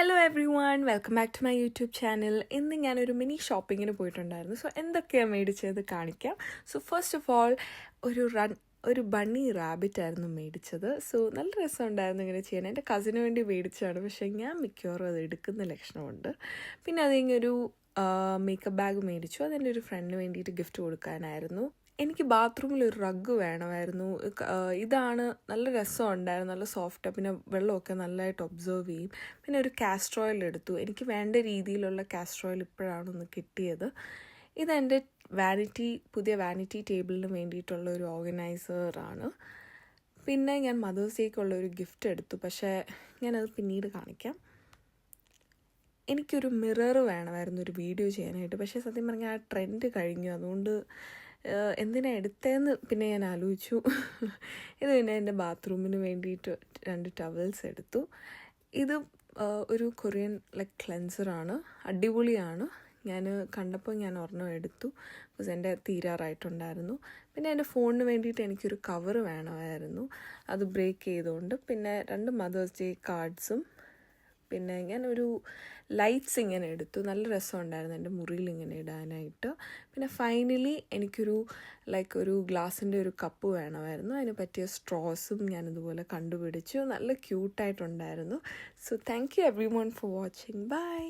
Hello everyone, welcome back to my YouTube channel. ഇന്ന് ഞാനൊരു mini ഷോപ്പിങ്ങിന് പോയിട്ടുണ്ടായിരുന്നു. സോ എന്തൊക്കെയാണ് മേടിച്ചത് കാണിക്കാം. സോ ഫസ്റ്റ് ഓഫ് ഓൾ ഒരു ബണ്ണി റാബിറ്റ് ആയിരുന്നു മേടിച്ചത്. സോ നല്ല രസമുണ്ടായിരുന്നു ഇങ്ങനെ ചെയ്യാൻ. എൻ്റെ കസിന് വേണ്ടി മേടിച്ചതാണ്, പക്ഷേ ഞാൻ മിക്കവാറും അത് എടുക്കുന്ന ലക്ഷണമുണ്ട്. പിന്നെ അതിങ്ങൊരു മേക്കപ്പ് ബാഗ് മേടിച്ചു. അതെൻ്റെ ഒരു ഫ്രണ്ടിന് വേണ്ടിയിട്ട് ഗിഫ്റ്റ് കൊടുക്കാനായിരുന്നു. എനിക്ക് ബാത്റൂമിൽ ഒരു റഗ്ഗ് വേണമായിരുന്നു. ഇതാണ് നല്ല രസമുണ്ടായിരുന്നു, നല്ല സോഫ്റ്റ്, പിന്നെ വെള്ളമൊക്കെ നല്ലതായിട്ട് ഒബ്സർവ് ചെയ്യും. പിന്നെ ഒരു കാസ്റ്റർ ഓയിൽ എടുത്തു. എനിക്ക് വേണ്ട രീതിയിലുള്ള കാസ്റ്റർ ഓയിൽ ഇപ്പോഴാണ് ഒന്ന് കിട്ടിയത്. ഇതെൻ്റെ പുതിയ വാനിറ്റി ടേബിളിന് വേണ്ടിയിട്ടുള്ള ഒരു ഓർഗനൈസറാണ്. പിന്നെ ഞാൻ മദേഴ്സ് ഡേക്കുള്ള ഒരു ഗിഫ്റ്റ് എടുത്തു, പക്ഷേ ഞാനത് പിന്നീട് കാണിക്കാം. എനിക്കൊരു മിറർ വേണമായിരുന്നു ഒരു വീഡിയോ ചെയ്യാനായിട്ട്, പക്ഷേ സത്യം പറഞ്ഞാൽ ആ ട്രെൻഡ് കഴിഞ്ഞു. അതുകൊണ്ട് എന്തിനാ എടുത്തതെന്ന് പിന്നെ ഞാൻ ആലോചിച്ചു. ഇത് പിന്നെ എൻ്റെ ബാത്റൂമിന് വേണ്ടിയിട്ട് 2 ടവൽസ് എടുത്തു. ഇത് ഒരു കൊറിയൻ ക്ലെൻസറാണ്, അടിപൊളിയാണ്. ഞാൻ കണ്ടപ്പോൾ ഞാൻ ഒരെണ്ണം എടുത്തു, ബിക്കോസ് എൻ്റെ തീരാറായിട്ടുണ്ടായിരുന്നു. പിന്നെ എൻ്റെ ഫോണിന് വേണ്ടിയിട്ട് എനിക്കൊരു കവർ വേണമായിരുന്നു, അത് ബ്രേക്ക് ചെയ്തുകൊണ്ട്. പിന്നെ 2 മദേഴ്സ് ഡേ കാർഡ്സും, പിന്നെ ഞാനൊരു ലൈറ്റ്സ് ഇങ്ങനെ എടുത്തു. നല്ല രസമുണ്ടായിരുന്നു എൻ്റെ മുറിയിൽ ഇങ്ങനെ ഇടാനായിട്ട്. പിന്നെ ഫൈനലി എനിക്കൊരു ഒരു ഗ്ലാസിൻ്റെ ഒരു കപ്പ് വേണമായിരുന്നു. അതിന് പറ്റിയ സ്ട്രോസും ഞാനിതുപോലെ കണ്ടുപിടിച്ചു. നല്ല ക്യൂട്ടായിട്ടുണ്ടായിരുന്നു. So thank you everyone for watching. By.